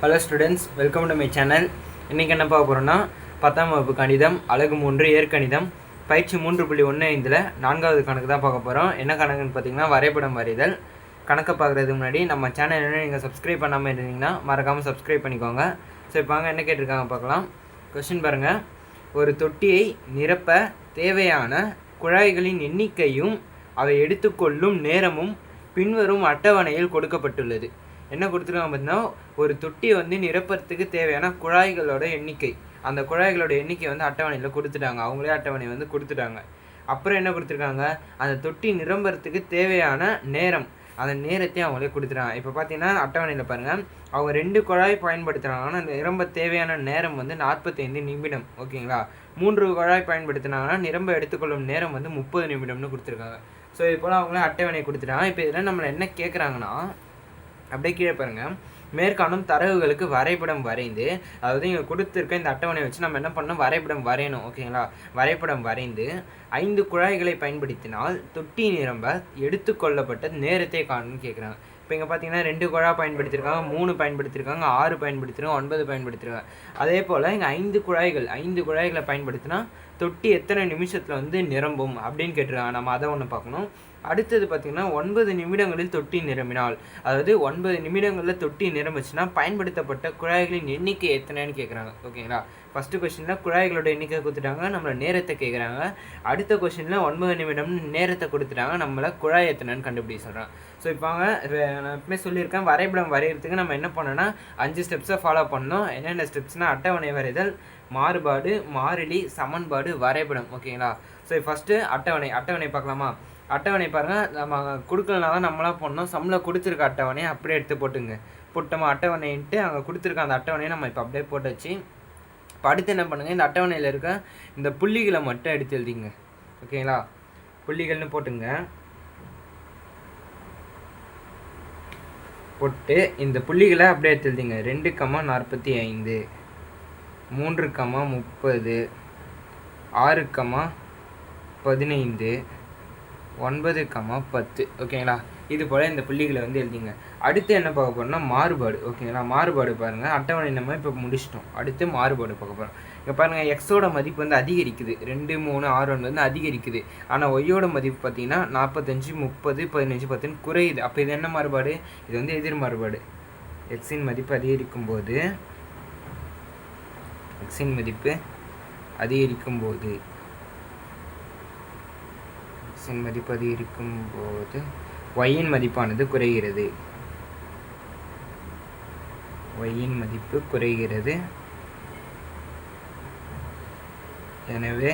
Hello students, welcome to my channel. இன்றைக்கி என்ன பார்க்க போகிறோன்னா 10ஆம் வகுப்பு கணிதம் அலகு 3 இயற்கணிதம் பயிற்சி 3.15 4வது கணக்கு தான் பார்க்க போகிறோம். என்ன கணக்குன்னு பார்த்தீங்கன்னா வரைபடம் வரைதல். கணக்கை பார்க்குறதுக்கு முன்னாடி நம்ம சேனல் என்ன நீங்கள் சப்ஸ்கிரைப் பண்ணாமல் இருந்தீங்கன்னா மறக்காமல் சப்ஸ்கிரைப் பண்ணிக்கோங்க. ஸோ இப்போ வாங்க என்ன கேட்டிருக்காங்க பார்க்கலாம். கொஸ்டின் பாருங்கள். ஒரு தொட்டியை நிரப்ப தேவையான குழாய்களின் எண்ணிக்கையும் அவை எடுத்துக்கொள்ளும் நேரமும் பின்வரும் அட்டவணையில் கொடுக்கப்பட்டுள்ளது. என்ன கொடுத்துருக்காங்க பார்த்தீங்கன்னா, ஒரு தொட்டியை நிரப்புறதுக்கு தேவையான குழாய்களோட எண்ணிக்கை, அந்த குழாய்களோட எண்ணிக்கை அட்டவணையில் கொடுத்துட்டாங்க. அவங்களே அட்டவணை கொடுத்துட்டாங்க. அப்புறம் என்ன கொடுத்துருக்காங்க, அந்த தொட்டி நிரம்புறதுக்கு தேவையான நேரம், அந்த நேரத்தையும் அவங்களே கொடுத்துட்டாங்க. இப்போ பார்த்தீங்கன்னா அட்டவணையில் பாருங்கள், அவங்க 2 குழாய் பயன்படுத்துகிறாங்கன்னா நிரம்ப தேவையான நேரம் 45 நிமிடம். ஓகேங்களா. 3 குழாய் பயன்படுத்தினாங்கன்னா நிரம்ப எடுத்துக்கொள்ளும் நேரம் 30 நிமிடம்னு கொடுத்துருக்காங்க. ஸோ இது போல் அவங்களே அட்டவணை கொடுத்துட்டாங்க. இப்போ இதில் நம்மளை என்ன கேட்குறாங்கன்னா, அப்படியே கீழே பாருங்கள், மேற்காணும் தரவுகளுக்கு வரைபடம் வரைந்து, அதாவது இங்கே கொடுத்துருக்க இந்த அட்டவணை வச்சு நம்ம என்ன பண்ணணும், வரைபடம் வரையணும். ஓகேங்களா. வரைபடம் வரைந்து 5 குழாய்களை பயன்படுத்தினால் தொட்டி நிரம்ப எடுத்துக்கொள்ளப்பட்ட நேரத்தை காணும்னு கேட்குறாங்க. இப்போ இங்கே பார்த்தீங்கன்னா 2 குழாய் பயன்படுத்தியிருக்காங்க, 3 பயன்படுத்தியிருக்காங்க, 6 பயன்படுத்திருக்காங்க, 9 பயன்படுத்திருக்காங்க. அதே போல் இங்கே 5 குழாய்களை பயன்படுத்தினா தொட்டி எத்தனை நிமிஷத்தில் நிரம்பும் அப்படின்னு கேட்டிருக்காங்க. நம்ம அதை ஒன்று பார்க்கணும். அடுத்தது பார்த்திங்கன்னா 9 நிமிடங்களில் தொட்டி நிரம்பினால், அதாவது 9 நிமிடங்களில் தொட்டி நிரம்பிச்சுன்னா பயன்படுத்தப்பட்ட குழாய்களின் எண்ணிக்கை எத்தனைன்னு கேட்குறாங்க. ஓகேங்களா. ஃபஸ்ட்டு கொஸ்டினில் குழாய்களோட எண்ணிக்கை கொடுத்துட்டாங்க, நம்மளை நேரத்தை கேட்குறாங்க. அடுத்த கொஸ்டினில் 9 நிமிடம் நேரத்தை கொடுத்துட்டாங்க, நம்மளை குழாய் எத்தனைன்னு கண்டுபிடிக்க சொல்கிறாங்க. ஸோ இப்போ நான் எப்பவுமே சொல்லியிருக்கேன், வரைபடம் வரைகிறதுக்கு நம்ம என்ன பண்ணோன்னா 5 ஸ்டெப்ஸை ஃபாலோ பண்ணணும். என்னென்ன ஸ்டெப்ஸ்னால் அட்டவணை வரைதல், மாறுபாடு, மாறிலி, சமன்பாடு, வரைபடம். ஓகேங்களா. ஸோ ஃபஸ்ட்டு அட்டவணை பார்க்கலாமா. அட்டவணை பாருங்கள், நம்ம கொடுக்கலனா தான் நம்மளாக பண்ணோம். சம்மில் கொடுத்துருக்க அட்டவணையை அப்படியே எடுத்து போட்டோமா அட்டவணைன்ட்டு அங்கே கொடுத்துருக்க அந்த அட்டவணையை நம்ம இப்போ அப்படியே போட்டு வச்சு, இப்போ அடுத்து என்ன பண்ணுங்கள், இந்த அட்டவணையில் இருக்க இந்த புள்ளிகளை மட்டும் எடுத்து எழுதிங்க. ஓகேங்களா. புள்ளிகள்னு போட்டுங்க. போட்டு இந்த புள்ளிகளை அப்படியே எடுத்து எழுதிங்க. 2,45, 3,30, 6,15, 9,10. ஓகேங்களா. இது போல் இந்த புள்ளிகளை எழுதிங்க. அடுத்து என்ன பார்க்க போகிறோம்னா மாறுபாடு. ஓகேங்களா. மாறுபாடு பாருங்கள், அட்டவணை நம்ம இப்போ முடிச்சிட்டோம். அடுத்து மாறுபாடு பார்க்க போகிறோம். இங்கே பாருங்கள், எக்ஸோட மதிப்பு அதிகரிக்குது, 2, 3, 6 அதிகரிக்குது. ஆனால் ஒய்யோட மதிப்பு பார்த்தீங்கன்னா 45, 30, 15, 10 குறையுது. அப்போ இது என்ன மாறுபாடு, இது எதிர் மாறுபாடு. எக்ஸின் மதிப்பு அதிகரிக்கும் போது ஒய்யின் மதிப்பானது குறைகிறது. எனவே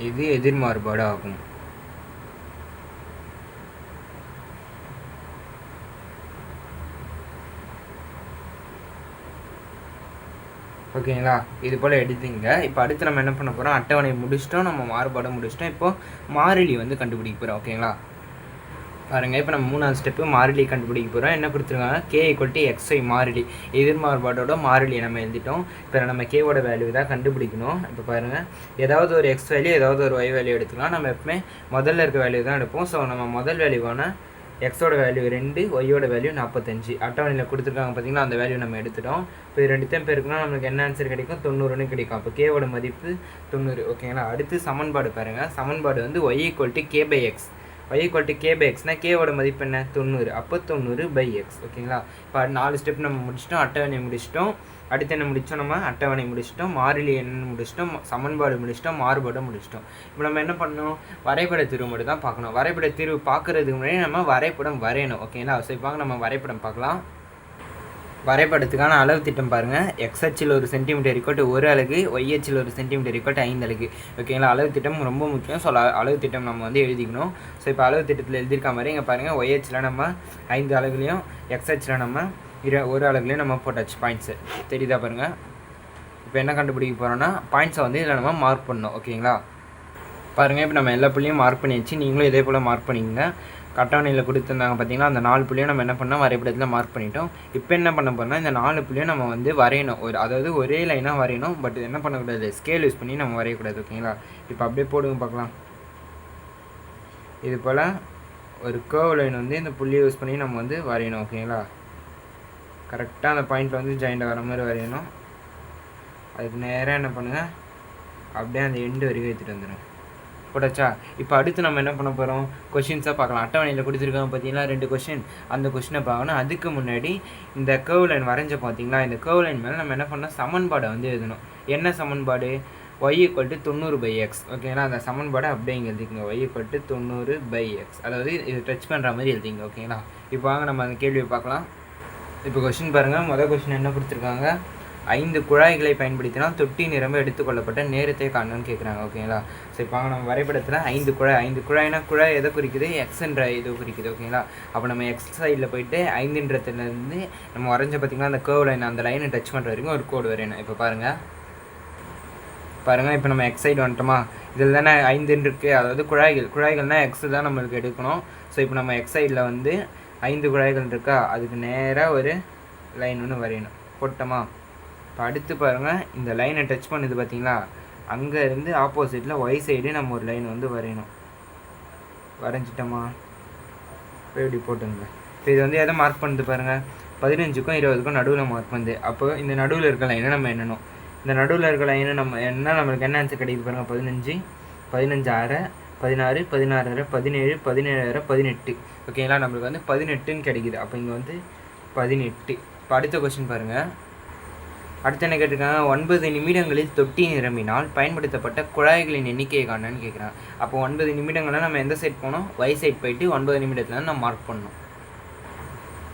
இது எதிர் மாறுபாடு ஆகும். ஓகேங்களா. இது போல் எடுத்துங்க. இப்போ அடுத்து நம்ம என்ன பண்ண போகிறோம், அட்டவணை முடிச்சிட்டோம், நம்ம மாறுபாடு முடிச்சிட்டோம். இப்போது மாறிலி கண்டுபிடிக்க போகிறோம். ஓகேங்களா. பாருங்கள், இப்போ நம்ம 3வது ஸ்டெப்பு மாறிலி கண்டுபிடிக்க போகிறோம். என்ன கொடுத்துருக்காங்க, K = XY மாறிலி, எதிர் மாறுபாடோட மாறிலியை நம்ம எழுதிட்டோம். இப்போ நம்ம கேவோட வேல்யூ தான் கண்டுபிடிக்கணும். இப்போ பாருங்கள், ஏதாவது ஒரு X வேல்யூ, ஏதாவது ஒரு Y வேல்யூ எடுத்துக்கலாம். நம்ம எப்பவுமே முதல்ல இருக்க வேல்யூ தான் எடுப்போம். ஸோ நம்ம முதல் வேல்யூவான எக்ஸோட வேல்யூ 2, ஒய்யோட வேல்யூ 45. அட்டவணையில் கொடுத்துருக்காங்க பார்த்தீங்கன்னா, அந்த வேல்யூ நம்ம எடுத்துட்டோம். இப்போ இது 2 பேருக்குன்னா நம்மளுக்கு என்ன ஆன்சர் கிடைக்கும், 90ன்னு கிடைக்கும். அப்போ கேவோட மதிப்பு 90. ஓகேங்களா. அடுத்து சமன்பாடு பாருங்கள். சமன்பாடு Y = K/X. Y = K/Xனா கேவோட மதிப்பு என்ன, 90. அப்போ 90/X. ஓகேங்களா. இப்போ 4 ஸ்டெப் நம்ம முடிச்சிட்டோம். அட்டவணை முடிச்சிட்டோம். அடுத்து என்ன முடித்தோம், நம்ம அட்டவணை முடிச்சிட்டோம், மாறிலி என்ன முடிச்சிட்டோம், சமன்பாடு முடிச்சிட்டோம், மாறுபாடு முடிச்சிட்டோம். இப்போ நம்ம என்ன பண்ணணும், வரைபட தீர்வு மட்டும் தான் பார்க்கணும். வரைபட தீர்வு பார்க்குறதுக்கு முன்னாடி நம்ம வரைபடம் வரையணும். ஓகேங்களா. ஸோ இப்போ நம்ம வரைபடம் பார்க்கலாம். வரைபடத்துக்கான அளவு திட்டம் பாருங்கள். X அச்சில் 1 சென்டிமீட்டர் = 1 அலகு, Y அச்சில் 1 சென்டிமீட்டர் = 5 அலகு. ஓகேங்களா. அளவு திட்டம் ரொம்ப முக்கியம். ஸோ அளவு திட்டம் நம்ம எழுதிக்கணும். ஸோ இப்போ அளவு திட்டத்தில் எழுதியிருக்க மாதிரி இங்கே பாருங்கள், Y அச்சில் நம்ம 5 அலகுலையும், X அச்சில் நம்ம 1 அலகுலையும் நம்ம போட்டாச்சு பாயிண்ட்ஸு. தெரியுதா பாருங்கள். இப்போ என்ன கண்டுபிடிக்க போகிறோன்னா, பாயிண்ட்ஸை இதில் நம்ம மார்க் பண்ணணும். ஓகேங்களா. பாருங்கள், இப்போ நம்ம எல்லா புள்ளியும் மார்க் பண்ணியாச்சு. நீங்களும் இதே போல் மார்க் பண்ணிக்கங்க. அட்டவணையில் கொடுத்துருந்தாங்க பார்த்தீங்கன்னா, அந்த 4 புள்ளியும் நம்ம என்ன பண்ணோம், வரைபடத்தில் மார்க் பண்ணிட்டோம். இப்போ என்ன பண்ண போகிறோம்னா, இந்த 4 புள்ளியும் நம்ம வரையணும். அதாவது ஒரே லைனாக வரையணும். பட் என்ன பண்ணக்கூடாது, ஸ்கேல் யூஸ் பண்ணி நம்ம வரையக்கூடாது. ஓகேங்களா. இப்போ அப்படியே போடுங்க பார்க்கலாம். இது போல் ஒரு கர்வ் லைன் இந்த புள்ளியை யூஸ் பண்ணி நம்ம வரையணும். ஓகேங்களா. கரெக்டாக அந்த பாயிண்டில் வந்து ஜாயிண்ட் வர மாதிரி வரையணும். அதுக்கு நேராக என்ன பண்ணுங்கள், அப்படியே அந்த எண்டு வரைக்கும் எடுத்துகிட்டு வந்துடும். போட்டாச்சா? இப்போ அடுத்து நம்ம என்ன பண்ண போகிறோம், கொஷின்ஸாக பார்க்கலாம். அட்டவணையில் கொடுத்துருக்காங்க பார்த்தீங்களா 2 கொஷின், அந்த கொஷினை பார்க்கணும். அதுக்கு முன்னாடி இந்த கர்வ் லைன் வரைஞ்ச பார்த்தீங்களா, இந்த கர்வ் லைன் மேலே நம்ம என்ன பண்ணோம், சமன்பாடை வந்து எழுதணும். என்ன சமன்பாடு, y = 90/x. ஓகேங்களா? அந்த சமன்பாடை அப்படியே இங்கே எழுதிக்கோங்க, y = 90/x. அதாவது இது டச் பண்ணுற மாதிரி எழுதிங்க. ஓகேங்களா? இப்போ வாங்க நம்ம அந்த கேள்வியை பார்க்கலாம். இப்போ கொஷின் பாருங்கள். முதல் கொஷின் என்ன கொடுத்துருக்காங்க, 5 குழாய்களை பயன்படுத்தினால் தொட்டி நிரம்ப எடுத்துக்கொள்ளப்பட்ட நேரத்தை காணணும்னு கேட்குறாங்க. ஓகேங்களா? ஸோ இப்போ நம்ம வரைபடத்தில் 5 குழாய்னா குழாய் எதை குறிக்குது, எக்ஸ்ன்ற இது குறிக்குது. ஓகேங்களா? அப்போ நம்ம எக்ஸ் சைடில் போயிட்டு 5ன்றதுலேருந்து நம்ம வரைஞ்ச பார்த்திங்கன்னா அந்த கர்வ் லைன், அந்த லைனை டச் பண்ணுற வரைக்கும் ஒரு கோடு வரையணும். இப்போ பாருங்கள், இப்போ நம்ம எக்ஸ் சைடு வந்துட்டோமா, இதில் தானே 5 இருக்குது. அதாவது குழாய்கள்னால் எக்ஸ் தான் நம்மளுக்கு எடுக்கணும். ஸோ இப்போ நம்ம எக்ஸ் சைடில் வந்து 5 குழாய்கள் இருக்கா, அதுக்கு நேராக ஒரு லைன் ஒன்று வரையணும். போட்டோமா? இப்போ அடுத்து பாருங்கள், இந்த லைனை டச் பண்ணுது பார்த்தீங்களா, அங்கே இருந்து ஆப்போசிட்டில் ஒய் சைடு நம்ம ஒரு லைன் வந்து வரையணும். வரைஞ்சிட்டோமா? இப்போ இப்படி போட்டுங்க. இப்போ இது வந்து எதை மார்க் பண்ணுது பாருங்கள், 15க்கும் 20க்கும் நடுவில் மார்க் பண்ணுது. அப்போ இந்த நடுவில் இருக்க லைனை நம்ம எண்ணணும். இந்த நடுவில் இருக்க லைனை நம்ம என்ன, நம்மளுக்கு என்ன ஆன்சர் கிடைக்குது பாருங்கள், 15, 15 1/2, 16, 16 1/2, 17, 17 1/2, 18. ஓகேங்களா? நம்மளுக்கு வந்து 18ன்னு கிடைக்குது. அப்போ இங்கே வந்து 18. இப்போ அடுத்த கொஸ்டின் பாருங்கள். அடுத்து என்ன கேட்டிருக்காங்க, 9 நிமிடங்களில் தொட்டி நிரம்பினால் பயன்படுத்தப்பட்ட குழாய்களின் எண்ணிக்கையை காணன்னு கேட்குறாங்க. அப்போ 9 நிமிடங்கள்லாம் நம்ம எந்த சைட் போனோம், ஒய் சைட் போயிட்டு 9 நிமிடத்தில் நம்ம மார்க் பண்ணணும்.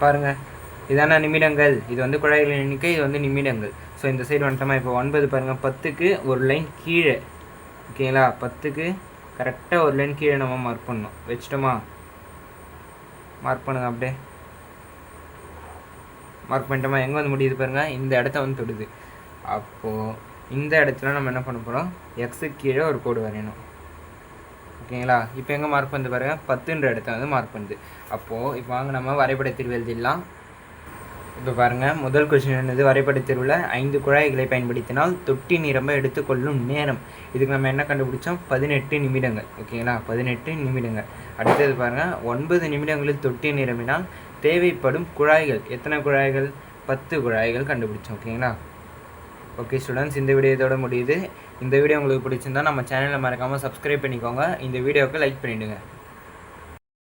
பாருங்கள், இதான நிமிடங்கள், இது வந்து குழாய்களின் எண்ணிக்கை, இது வந்து நிமிடங்கள். ஸோ இந்த சைடு வந்துட்டோமா? இப்போ 9 பாருங்கள், 10க்கு ஒரு லைன் கீழே. ஓகேங்களா? 10க்கு கரெக்டாக ஒரு லைன் கீழே நம்ம மார்க் பண்ணணும். வச்சுட்டோமா? மார்க் பண்ணுங்க. அப்படியே மார்க் பண்ணிட்டோமா? எங்கே வந்து முடியுது பாருங்கள், இந்த இடத்த வந்து தொடுது. அப்போது இந்த இடத்துல நம்ம என்ன பண்ண போகிறோம், எக்ஸுக்கு கீழே ஒரு கோடு வரையணும். ஓகேங்களா? இப்போ எங்கே மார்க் பண்ணது பாருங்கள், 10ன்ற இடத்த வந்து மார்க் பண்ணுது. அப்போது இப்போ வாங்க நம்ம வரைபட தீர்வு எழுதிடலாம். இப்போ பாருங்கள், முதல் கொஸ்டின் என்னது, வரைபட தீர்வில் 5 குழாய்களை பயன்படுத்தினால் தொட்டி நிரம்ப எடுத்துக்கொள்ளும் நேரம். இதுக்கு நம்ம என்ன கண்டுபிடிச்சோம், 18 நிமிடங்கள். ஓகேங்களா? 18 நிமிடங்கள். அடுத்தது பாருங்கள், 9 நிமிடங்களில் தொட்டி நிரம்பினால் தேவைப்படும் குழாய்கள் எத்தனை குழாய்கள், 10 குழாய்கள் கண்டுபிடிச்சோம். ஓகேங்களா? ஓகே ஸ்டூடெண்ட்ஸ், இந்த வீடியோ இதோட முடியுது. இந்த வீடியோ உங்களுக்கு பிடிச்சிருந்தா நம்ம சேனலை மறக்காமல் சப்ஸ்கிரைப் பண்ணிக்கோங்க. இந்த வீடியோவுக்கு லைக் பண்ணிவிடுங்க.